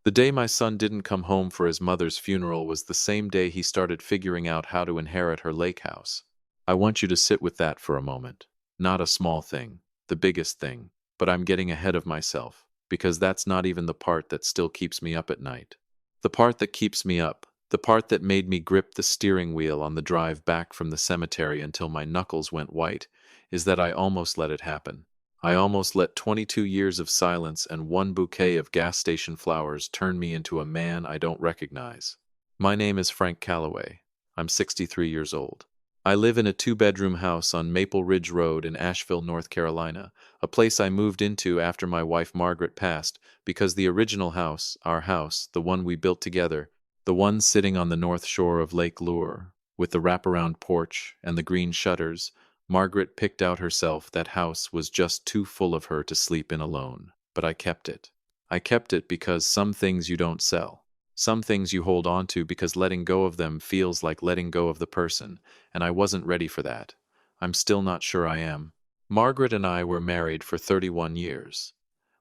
The day my son didn't come home for his mother's funeral was the same day he started figuring out how to inherit her lake house. I want you to sit with that for a moment. Not a small thing, the biggest thing, but I'm getting ahead of myself, because that's not even the part that still keeps me up at night. The part that keeps me up, the part that made me grip the steering wheel on the drive back from the cemetery until my knuckles went white, is that I almost let it happen. I almost let 22 years of silence and one bouquet of gas station flowers turn me into a man I don't recognize. My name is Frank Calloway. I'm 63 years old. I live in a two-bedroom house on Maple Ridge Road in Asheville, North Carolina, a place I moved into after my wife Margaret passed because the original house, our house, the one we built together, the one sitting on the north shore of Lake Lure, with the wraparound porch and the green shutters, Margaret picked out herself. That house was just too full of her to sleep in alone. But I kept it. I kept it because some things you don't sell. Some things you hold on to because letting go of them feels like letting go of the person, and I wasn't ready for that. I'm still not sure I am. Margaret and I were married for 31 years.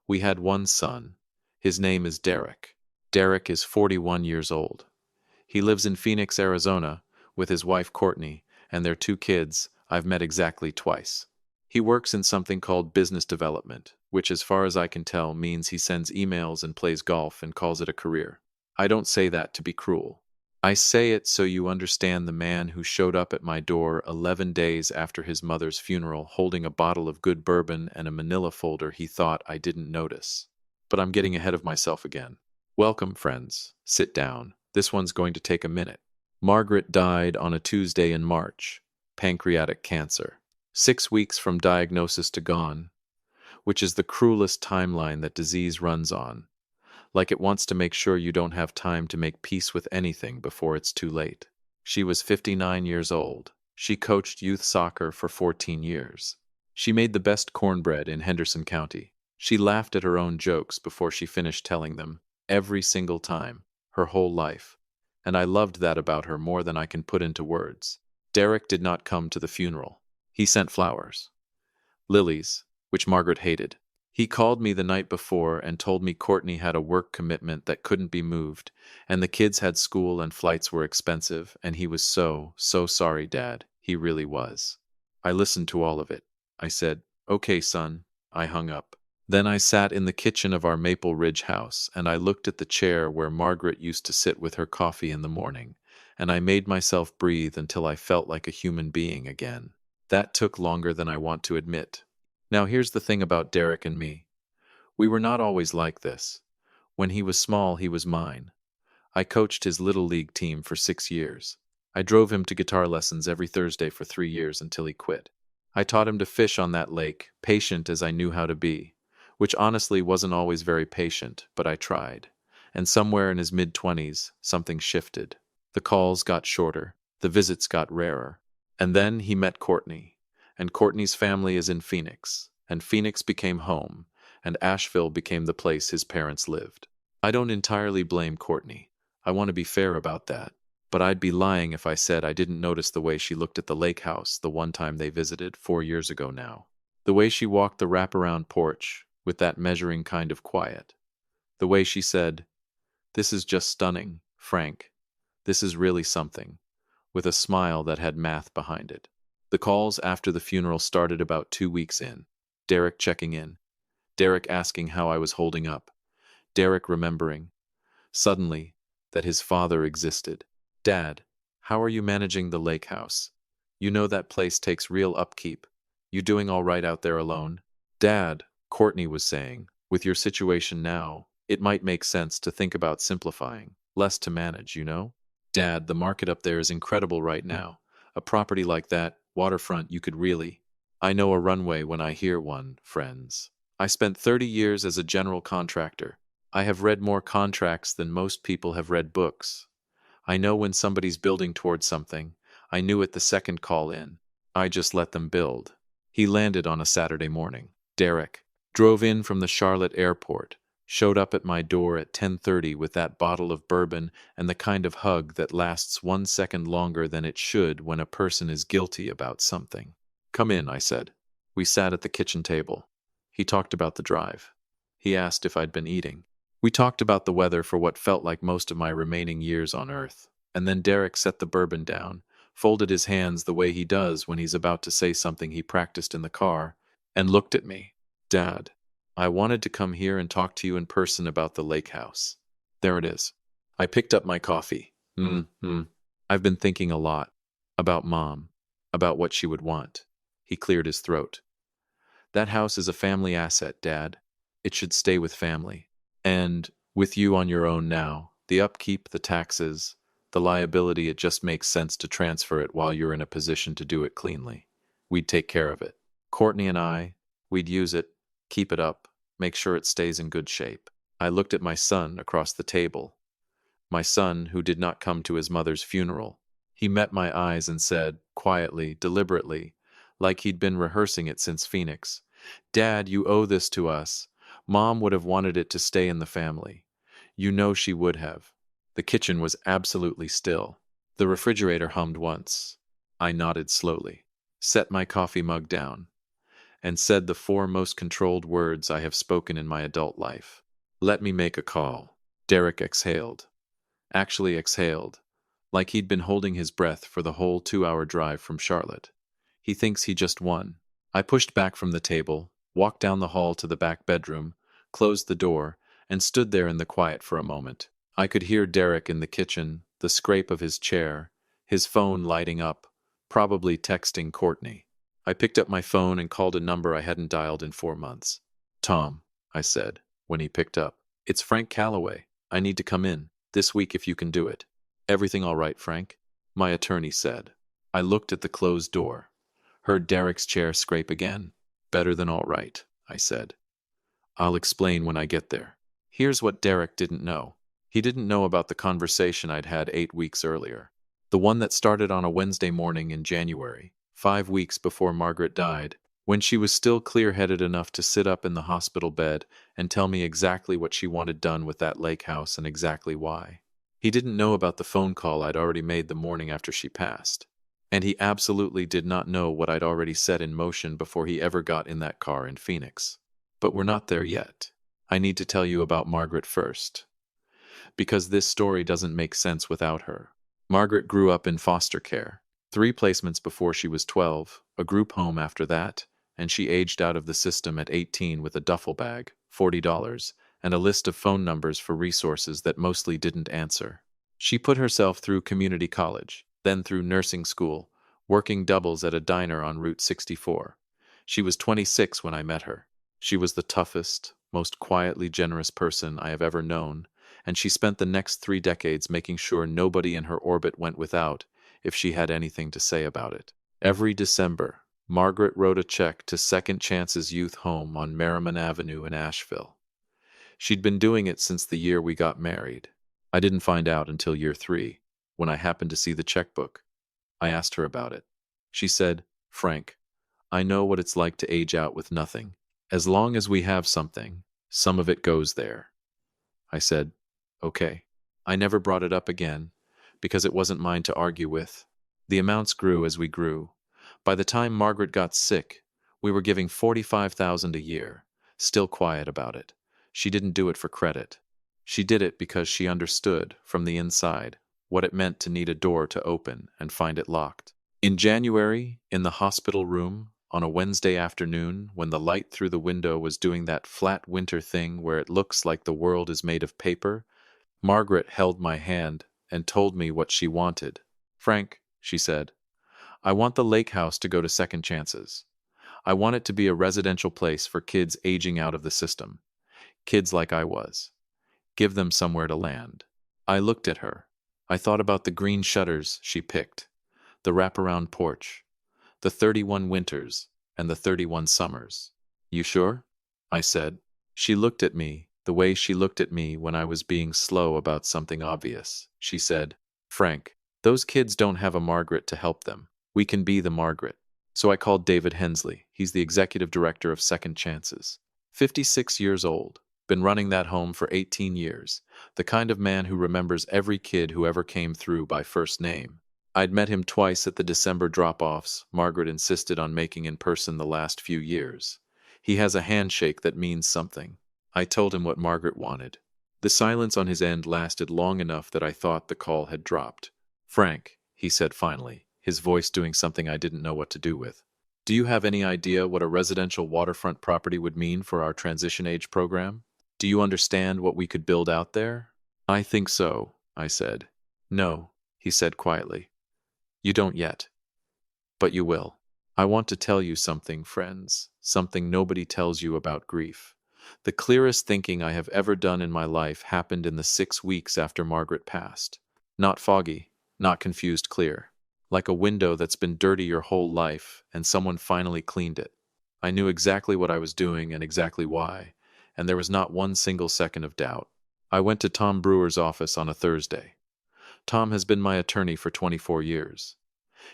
We had one son. His name is Derek. Derek is 41 years old. He lives in Phoenix, Arizona, with his wife Courtney, and their two kids I've met exactly twice. He works in something called business development, which as far as I can tell means he sends emails and plays golf and calls it a career. I don't say that to be cruel. I say it so you understand the man who showed up at my door 11 days after his mother's funeral holding a bottle of good bourbon and a manila folder he thought I didn't notice. But I'm getting ahead of myself again. Welcome, friends. Sit down. This one's going to take a minute. Margaret died on a Tuesday in March. Pancreatic cancer. 6 weeks from diagnosis to gone, which is the cruelest timeline that disease runs on. Like it wants to make sure you don't have time to make peace with anything before it's too late. She was 59 years old. She coached youth soccer for 14 years. She made the best cornbread in Henderson County. She laughed at her own jokes before she finished telling them, every single time, her whole life. And I loved that about her more than I can put into words. Derek did not come to the funeral. He sent flowers. Lilies, which Margaret hated. He called me the night before and told me Courtney had a work commitment that couldn't be moved, and the kids had school and flights were expensive, and he was so sorry, Dad. He really was. I listened to all of it. I said, "Okay, son." I hung up. Then I sat in the kitchen of our Maple Ridge house, and I looked at the chair where Margaret used to sit with her coffee in the morning, and I made myself breathe until I felt like a human being again. That took longer than I want to admit. Now here's the thing about Derek and me. We were not always like this. When he was small, he was mine. I coached his little league team for 6 years. I drove him to guitar lessons every Thursday for 3 years until he quit. I taught him to fish on that lake, patient as I knew how to be, which honestly wasn't always very patient, but I tried. And somewhere in his mid-20s, something shifted. The calls got shorter, the visits got rarer. And then he met Courtney. And Courtney's family is in Phoenix, and Phoenix became home, and Asheville became the place his parents lived. I don't entirely blame Courtney. I want to be fair about that, but I'd be lying if I said I didn't notice the way she looked at the lake house the one time they visited 4 years ago now. The way she walked the wraparound porch with that measuring kind of quiet. The way she said, "This is just stunning, Frank. This is really something," with a smile that had math behind it. The calls after the funeral started about 2 weeks in. Derek checking in. Derek asking how I was holding up. Derek remembering, suddenly, that his father existed. "Dad, how are you managing the lake house? You know that place takes real upkeep. You doing all right out there alone?" "Dad," Courtney was saying, "with your situation now, it might make sense to think about simplifying. Less to manage, you know? Dad, the market up there is incredible right now. A property like that, waterfront, you could really—" I know a runway when I hear one, friends. I spent 30 years as a general contractor. I have read more contracts than most people have read books. I know when somebody's building towards something. I knew it the second call in. I just let them build. He landed on a Saturday morning. Derek drove in from the Charlotte airport, showed up at my door at 10:30 with that bottle of bourbon and the kind of hug that lasts 1 second longer than it should when a person is guilty about something. "Come in," I said. We sat at the kitchen table. He talked about the drive. He asked if I'd been eating. We talked about the weather for what felt like most of my remaining years on Earth, and then Derek set the bourbon down, folded his hands the way he does when he's about to say something he practiced in the car, and looked at me. Dad, I wanted to come here and talk to you in person about the lake house. There it is. I picked up my coffee. I've been thinking a lot. About Mom. About what she would want. He cleared his throat. That house is a family asset, Dad. It should stay with family. And, with you on your own now, the upkeep, the taxes, the liability, it just makes sense to transfer it while you're in a position to do it cleanly. We'd take care of it. Courtney and I, we'd use it, keep it up, make sure it stays in good shape. I looked at my son across the table. My son, who did not come to his mother's funeral. He met my eyes and said, quietly, deliberately, like he'd been rehearsing it since Phoenix, Dad, you owe this to us. Mom would have wanted it to stay in the family. You know she would have. The kitchen was absolutely still. The refrigerator hummed once. I nodded slowly, set my coffee mug down, and said the 4 most controlled words I have spoken in my adult life. Let me make a call. Derek exhaled. Actually exhaled, like he'd been holding his breath for the whole 2-hour drive from Charlotte. He thinks he just won. I pushed back from the table, walked down the hall to the back bedroom, closed the door, and stood there in the quiet for a moment. I could hear Derek in the kitchen, the scrape of his chair, his phone lighting up, probably texting Courtney. I picked up my phone and called a number I hadn't dialed in 4 months. Tom, I said, when he picked up. It's Frank Calloway. I need to come in. This week if you can do it. Everything all right, Frank? My attorney said. I looked at the closed door. Heard Derek's chair scrape again. Better than all right, I said. I'll explain when I get there. Here's what Derek didn't know. He didn't know about the conversation I'd had 8 weeks earlier. The one that started on a Wednesday morning in January, 5 weeks before Margaret died, when she was still clear-headed enough to sit up in the hospital bed and tell me exactly what she wanted done with that lake house and exactly why. He didn't know about the phone call I'd already made the morning after she passed. And he absolutely did not know what I'd already set in motion before he ever got in that car in Phoenix. But we're not there yet. I need to tell you about Margaret first. Because this story doesn't make sense without her. Margaret grew up in foster care. 3 placements before she was 12, a group home after that, and she aged out of the system at 18 with a duffel bag, $40, and a list of phone numbers for resources that mostly didn't answer. She put herself through community college, then through nursing school, working doubles at a diner on Route 64. She was 26 when I met her. She was the toughest, most quietly generous person I have ever known, and she spent the next 3 decades making sure nobody in her orbit went without if she had anything to say about it. Every December, Margaret wrote a check to Second Chance's youth home on Merriman Avenue in Asheville. She'd been doing it since the year we got married. I didn't find out until year 3, when I happened to see the checkbook. I asked her about it. She said, Frank, I know what it's like to age out with nothing. As long as we have something, some of it goes there. I said, okay. I never brought it up again, because it wasn't mine to argue with. The amounts grew as we grew. By the time Margaret got sick, we were giving $45,000 a year, still quiet about it. She didn't do it for credit. She did it because she understood, from the inside, what it meant to need a door to open and find it locked. In January, in the hospital room, on a Wednesday afternoon, when the light through the window was doing that flat winter thing where it looks like the world is made of paper, Margaret held my hand and told me what she wanted. Frank, she said, I want the lake house to go to Second Chances. I want it to be a residential place for kids aging out of the system. Kids like I was. Give them somewhere to land. I looked at her. I thought about the green shutters she picked, the wraparound porch, the 31 winters and the 31 summers. You sure? I said. She looked at me the way she looked at me when I was being slow about something obvious. She said, Frank, those kids don't have a Margaret to help them. We can be the Margaret. So I called David Hensley. He's the executive director of Second Chances. 56 years old. Been running that home for 18 years. The kind of man who remembers every kid who ever came through by first name. I'd met him twice at the December drop-offs Margaret insisted on making in person the last few years. He has a handshake that means something. I told him what Margaret wanted. The silence on his end lasted long enough that I thought the call had dropped. "Frank," he said finally, his voice doing something I didn't know what to do with. "Do you have any idea what a residential waterfront property would mean for our transition age program? Do you understand what we could build out there?" "I think so," I said. "No," he said quietly. "You don't yet. But you will. I want to tell you something, friends, something nobody tells you about grief. The clearest thinking I have ever done in my life happened in the 6 weeks after Margaret passed. Not foggy, not confused clear. Like a window that's been dirty your whole life and someone finally cleaned it. I knew exactly what I was doing and exactly why, and there was not one single second of doubt. I went to Tom Brewer's office on a Thursday. Tom has been my attorney for 24 years.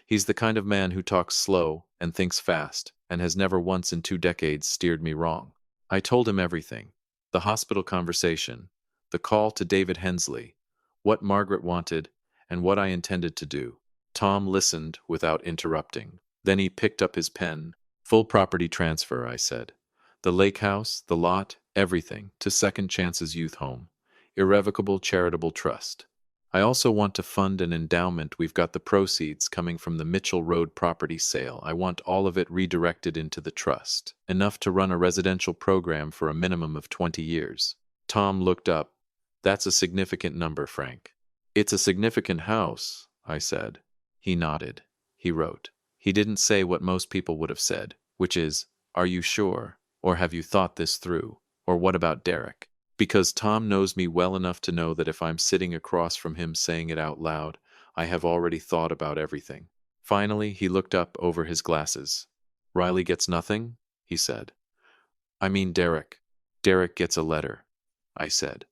He's the kind of man who talks slow and thinks fast and has never once in 2 decades steered me wrong. I told him everything. The hospital conversation, the call to David Hensley, what Margaret wanted, and what I intended to do. Tom listened without interrupting. Then he picked up his pen. "Full property transfer," I said. "The lake house, the lot, everything, to Second Chances Youth Home. Irrevocable charitable trust. I also want to fund an endowment. We've got the proceeds coming from the Mitchell Road property sale. I want all of it redirected into the trust, enough to run a residential program for a minimum of 20 years. Tom looked up. "That's a significant number, Frank." "It's a significant house," I said. He nodded. He wrote. He didn't say what most people would have said, which is, "Are you sure? Or have you thought this through? Or what about Derek?" Because Tom knows me well enough to know that if I'm sitting across from him saying it out loud, I have already thought about everything. Finally, he looked up over his glasses. "Riley gets nothing?" he said. "I mean Derek. Derek gets a letter," I said.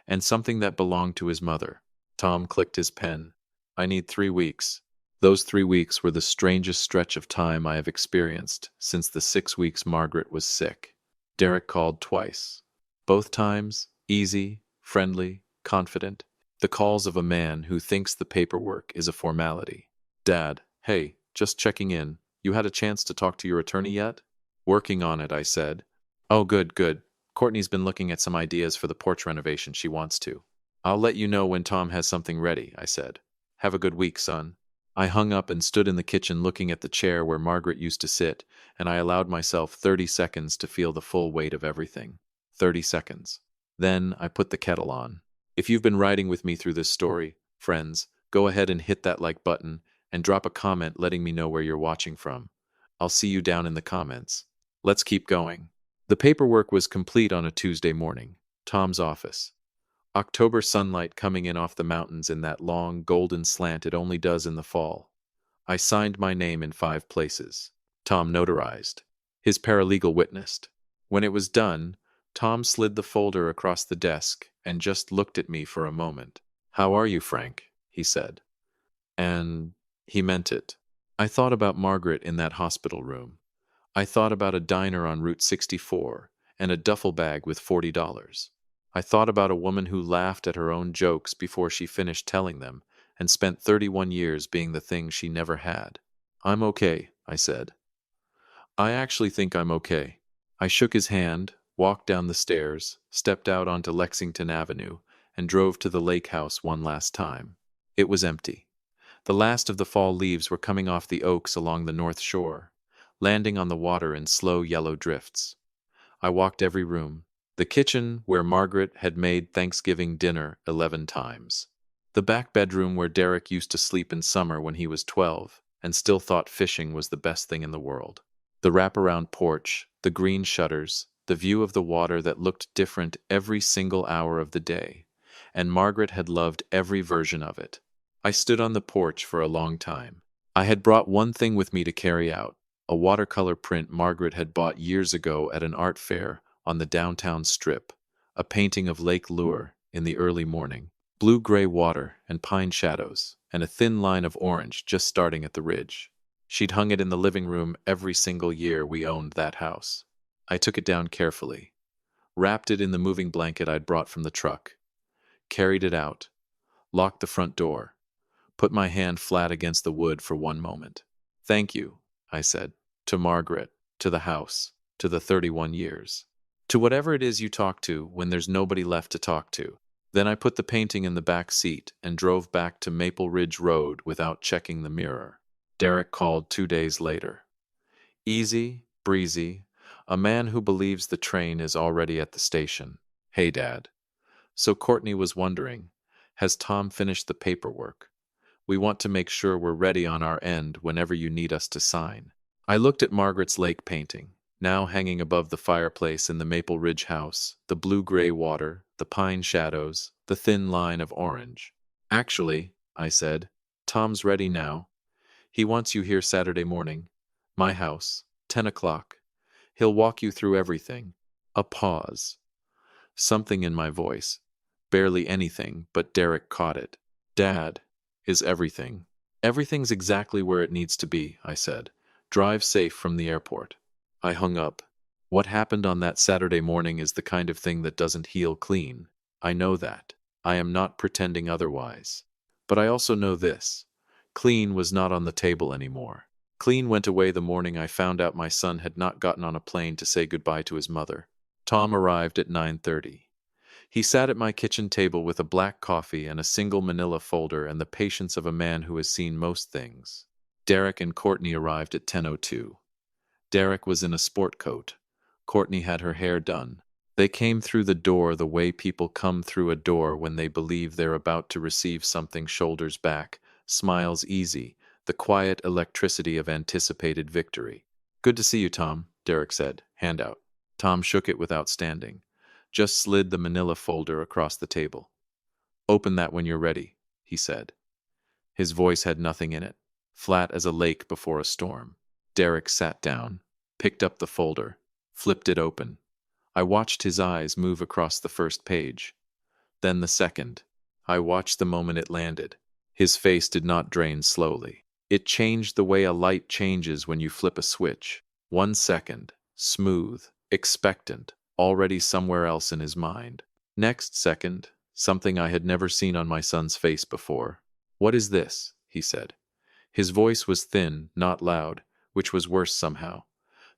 "And something that belonged to his mother." Tom clicked his pen. "I need 3 weeks. Those 3 weeks were the strangest stretch of time I have experienced since the 6 weeks Margaret was sick. Derek called twice. Both times, easy, friendly, confident. The calls of a man who thinks the paperwork is a formality. "Dad, hey, just checking in. You had a chance to talk to your attorney yet?" "Working on it," I said. "Oh, good, good. Courtney's been looking at some ideas for the porch renovation she wants to." "I'll let you know when Tom has something ready," I said. "Have a good week, son." I hung up and stood in the kitchen looking at the chair where Margaret used to sit, and I allowed myself 30 seconds to feel the full weight of everything. 30 seconds. Then I put the kettle on. If you've been riding with me through this story, friends, go ahead and hit that like button and drop a comment letting me know where you're watching from. I'll see you down in the comments. Let's keep going. The paperwork was complete on a Tuesday morning. Tom's office. October sunlight coming in off the mountains in that long, golden slant it only does in the fall. I signed my name in 5 places. Tom notarized. His paralegal witnessed. When it was done, Tom slid the folder across the desk and just looked at me for a moment. "How are you, Frank?" he said. And he meant it. I thought about Margaret in that hospital room. I thought about a diner on Route 64 and a duffel bag with $40. I thought about a woman who laughed at her own jokes before she finished telling them and spent 31 years being the thing she never had. "I'm okay," I said. "I actually think I'm okay." I shook his hand, walked down the stairs, stepped out onto Lexington Avenue, and drove to the lake house one last time. It was empty. The last of the fall leaves were coming off the oaks along the north shore, landing on the water in slow yellow drifts. I walked every room. The kitchen, where Margaret had made Thanksgiving dinner 11 times. The back bedroom where Derek used to sleep in summer when he was 12, and still thought fishing was the best thing in the world. The wraparound porch, the green shutters, the view of the water that looked different every single hour of the day, and Margaret had loved every version of it. I stood on the porch for a long time. I had brought one thing with me to carry out, a watercolor print Margaret had bought years ago at an art fair on the downtown strip, a painting of Lake Lure in the early morning, blue-gray water and pine shadows, and a thin line of orange just starting at the ridge. She'd hung it in the living room every single year we owned that house. I took it down carefully, wrapped it in the moving blanket I'd brought from the truck, carried it out, locked the front door, put my hand flat against the wood for one moment. "Thank you," I said, "to Margaret, to the house, to the 31 years." To whatever it is you talk to when there's nobody left to talk to. Then I put the painting in the back seat and drove back to Maple Ridge Road without checking the mirror. Derek called 2 days later. Easy, breezy, a man who believes the train is already at the station. Hey, Dad. So Courtney was wondering, has Tom finished the paperwork? We want to make sure we're ready on our end whenever you need us to sign. I looked at Margaret's lake painting, now hanging above the fireplace in the Maple Ridge house, the blue-gray water, the pine shadows, the thin line of orange. Actually, I said, Tom's ready now. He wants you here Saturday morning. My house, 10 o'clock. He'll walk you through everything. A pause. Something in my voice. Barely anything, but Derek caught it. Dad, is everything. Everything's exactly where it needs to be, I said. Drive safe from the airport. I hung up. What happened on that Saturday morning is the kind of thing that doesn't heal clean. I know that. I am not pretending otherwise. But I also know this. Clean was not on the table anymore. Clean went away the morning I found out my son had not gotten on a plane to say goodbye to his mother. Tom arrived at 9:30. He sat at my kitchen table with a black coffee and a single manila folder and the patience of a man who has seen most things. Derek and Courtney arrived at 10:02. Derek was in a sport coat. Courtney had her hair done. They came through the door the way people come through a door when they believe they're about to receive something, shoulders back, smiles easy, the quiet electricity of anticipated victory. Good to see you, Tom, Derek said. Hand out. Tom shook it without standing. Just slid the manila folder across the table. Open that when you're ready, he said. His voice had nothing in it, flat as a lake before a storm. Derek sat down, picked up the folder, flipped it open. I watched his eyes move across the first page. Then the second. I watched the moment it landed. His face did not drain slowly. It changed the way a light changes when you flip a switch. 1 second, smooth, expectant, already somewhere else in his mind. Next second, something I had never seen on my son's face before. What is this? He said. His voice was thin, not loud, which was worse somehow.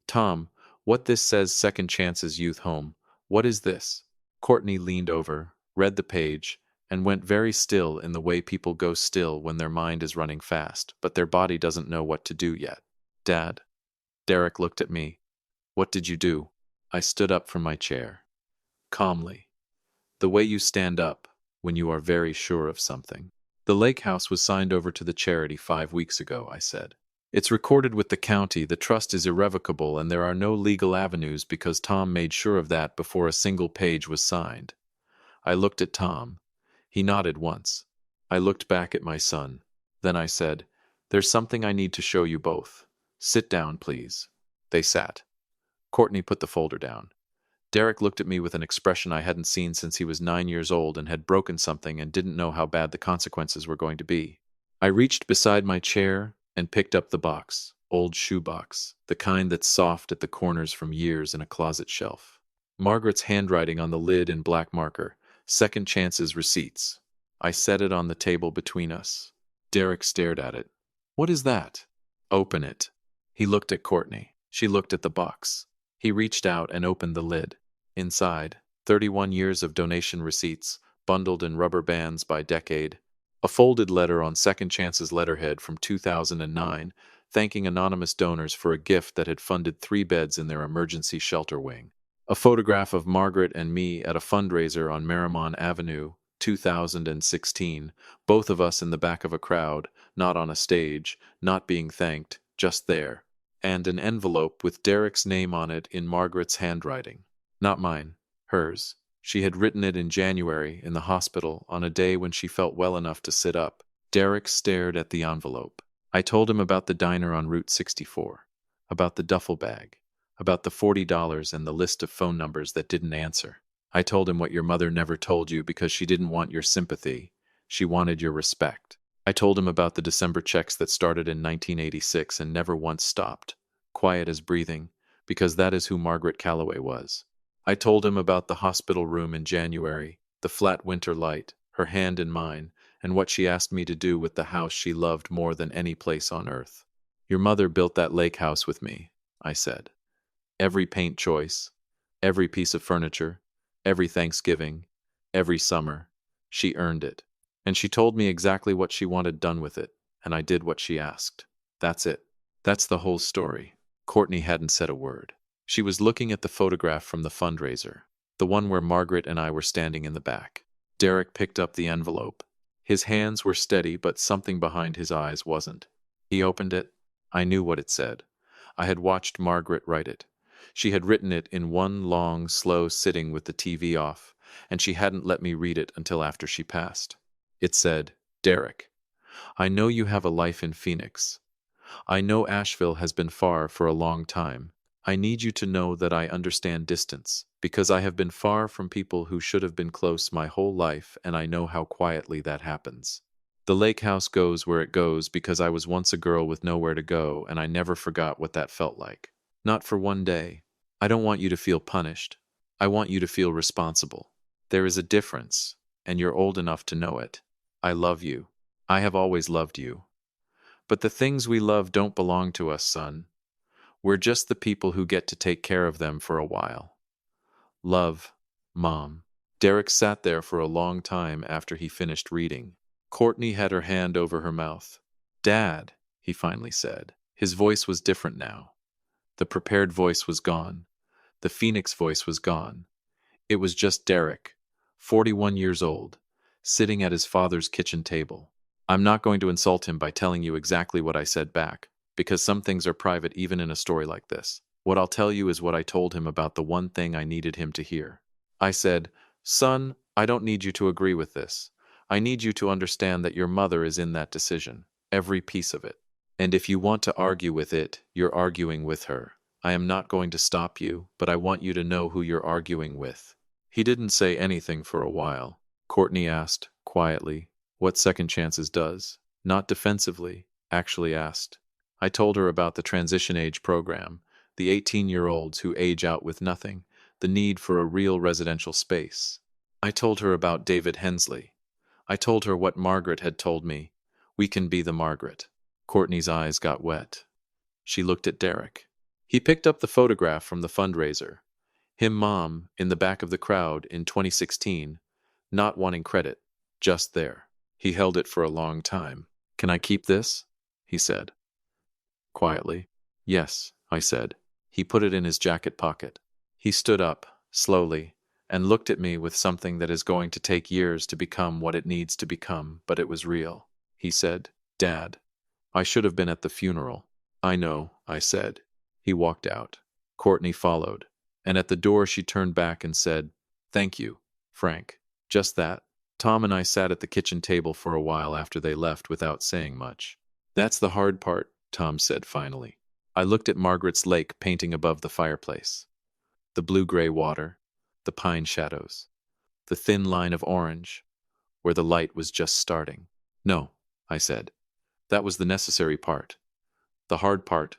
Tom, what this says Second Chances Youth Home. What is this? Courtney leaned over, read the page, and went very still in the way people go still when their mind is running fast, but their body doesn't know what to do yet. Dad? Derek looked at me. What did you do? I stood up from my chair. Calmly. The way you stand up when you are very sure of something. The lake house was signed over to the charity 5 weeks ago, I said. It's recorded with the county, the trust is irrevocable, and there are no legal avenues because Tom made sure of that before a single page was signed. I looked at Tom. He nodded once. I looked back at my son. Then I said, There's something I need to show you both. Sit down, please. They sat. Courtney put the folder down. Derek looked at me with an expression I hadn't seen since he was 9 years old and had broken something and didn't know how bad the consequences were going to be. I reached beside my chair and picked up the box, old shoebox, the kind that's soft at the corners from years in a closet shelf. Margaret's handwriting on the lid in black marker, Second Chances Receipts. I set it on the table between us. Derek stared at it. What is that? Open it. He looked at Courtney. She looked at the box. He reached out and opened the lid. Inside, 31 years of donation receipts, bundled in rubber bands by decade. A folded letter on Second Chance's letterhead from 2009, thanking anonymous donors for a gift that had funded 3 beds in their emergency shelter wing. A photograph of Margaret and me at a fundraiser on Marymount Avenue, 2016, both of us in the back of a crowd, not on a stage, not being thanked, just there. And an envelope with Derek's name on it in Margaret's handwriting. Not mine, hers. She had written it in January in the hospital on a day when she felt well enough to sit up. Derek stared at the envelope. I told him about the diner on Route 64, about the duffel bag, about the $40 and the list of phone numbers that didn't answer. I told him what your mother never told you because she didn't want your sympathy. She wanted your respect. I told him about the December checks that started in 1986 and never once stopped, quiet as breathing, because that is who Margaret Calloway was. I told him about the hospital room in January, the flat winter light, her hand in mine, and what she asked me to do with the house she loved more than any place on earth. Your mother built that lake house with me, I said. Every paint choice, Every piece of furniture, every Thanksgiving, every summer. She earned it. And she told me exactly what she wanted done with it, and I did what she asked. That's it. That's the whole story. Courtney hadn't said a word. She was looking at the photograph from the fundraiser, the one where Margaret and I were standing in the back. Derek picked up the envelope. His hands were steady, but something behind his eyes wasn't. He opened it. I knew what it said. I had watched Margaret write it. She had written it in one long, slow sitting with the TV off, and she hadn't let me read it until after she passed. It said, Derek, I know you have a life in Phoenix. I know Asheville has been far for a long time. I need you to know that I understand distance, because I have been far from people who should have been close my whole life, and I know how quietly that happens. The lake house goes where it goes because I was once a girl with nowhere to go, and I never forgot what that felt like. Not for one day. I don't want you to feel punished. I want you to feel responsible. There is a difference, and you're old enough to know it. I love you. I have always loved you. But the things we love don't belong to us, son. We're just the people who get to take care of them for a while. Love, Mom. Derek sat there for a long time after he finished reading. Courtney had her hand over her mouth. Dad, he finally said. His voice was different now. The prepared voice was gone. The Phoenix voice was gone. It was just Derek, 41 years old, sitting at his father's kitchen table. I'm not going to insult him by telling you exactly what I said back, because some things are private even in a story like this. What I'll tell you is what I told him about the one thing I needed him to hear. I said, Son, I don't need you to agree with this. I need you to understand that your mother is in that decision, every piece of it. And if you want to argue with it, you're arguing with her. I am not going to stop you, but I want you to know who you're arguing with. He didn't say anything for a while. Courtney asked, quietly, what Second Chances does. Not defensively, actually asked. I told her about the transition age program, the 18-year-olds who age out with nothing, the need for a real residential space. I told her about David Hensley. I told her what Margaret had told me. We can be the Margaret. Courtney's eyes got wet. She looked at Derek. He picked up the photograph from the fundraiser. Him, Mom, in the back of the crowd in 2016, not wanting credit, just there. He held it for a long time. Can I keep this? He said. Quietly. Yes, I said. He put it in his jacket pocket. He stood up, slowly, and looked at me with something that is going to take years to become what it needs to become, but it was real. He said, Dad, I should have been at the funeral. I know, I said. He walked out. Courtney followed, and at the door she turned back and said, Thank you, Frank. Just that. Tom and I sat at the kitchen table for a while after they left without saying much. That's the hard part, Tom said finally. I looked at Margaret's lake painting above the fireplace. The blue-gray water, the pine shadows, the thin line of orange, where the light was just starting. No, I said. That was the necessary part. The hard part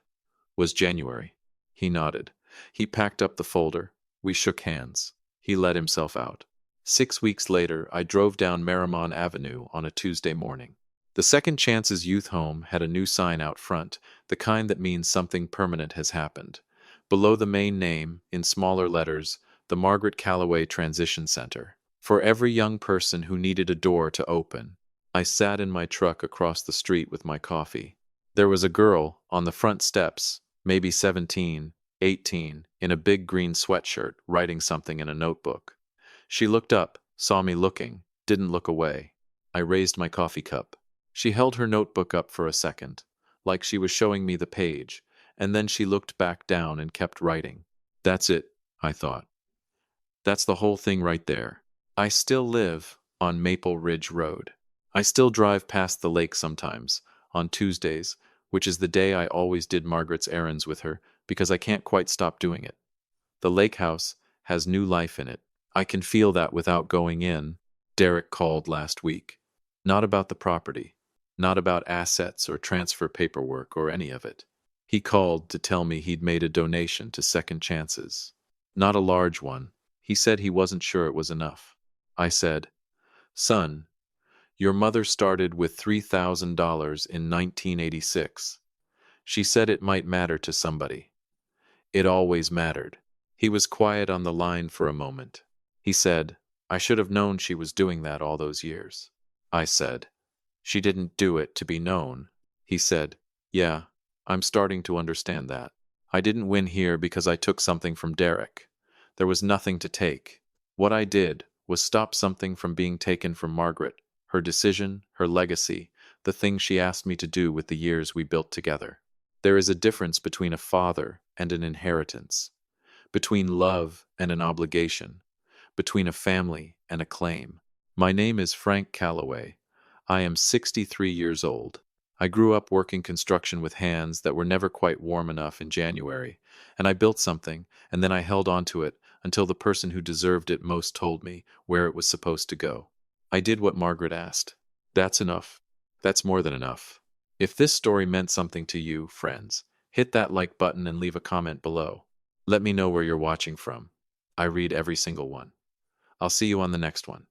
was January. He nodded. He packed up the folder. We shook hands. He let himself out. 6 weeks later, I drove down Marymount Avenue on a Tuesday morning. The Second Chances Youth Home had a new sign out front, the kind that means something permanent has happened. Below the main name, in smaller letters, the Margaret Calloway Transition Center. For every young person who needed a door to open. I sat in my truck across the street with my coffee. There was a girl on the front steps, maybe 17, 18, in a big green sweatshirt, writing something in a notebook. She looked up, saw me looking, didn't look away. I raised my coffee cup. She held her notebook up for a second, like she was showing me the page, and then she looked back down and kept writing. That's it, I thought. That's the whole thing right there. I still live on Maple Ridge Road. I still drive past the lake sometimes, on Tuesdays, which is the day I always did Margaret's errands with her, because I can't quite stop doing it. The lake house has new life in it. I can feel that without going in. Derek called last week. Not about the property, not about assets or transfer paperwork or any of it. He called to tell me he'd made a donation to Second Chances. Not a large one. He said he wasn't sure it was enough. I said, Son, your mother started with $3,000 in 1986. She said it might matter to somebody. It always mattered. He was quiet on the line for a moment. He said, I should have known she was doing that all those years. I said, she didn't do it to be known. He said, yeah, I'm starting to understand that. I didn't win here because I took something from Derek. There was nothing to take. What I did was stop something from being taken from Margaret, her decision, her legacy, the things she asked me to do with the years we built together. There is a difference between a father and an inheritance, between love and an obligation, between a family and a claim. My name is Frank Calloway. I am 63 years old. I grew up working construction with hands that were never quite warm enough in January, and I built something, and then I held on to it until the person who deserved it most told me where it was supposed to go. I did what Margaret asked. That's enough. That's more than enough. If this story meant something to you, friends, hit that like button and leave a comment below. Let me know where you're watching from. I read every single one. I'll see you on the next one.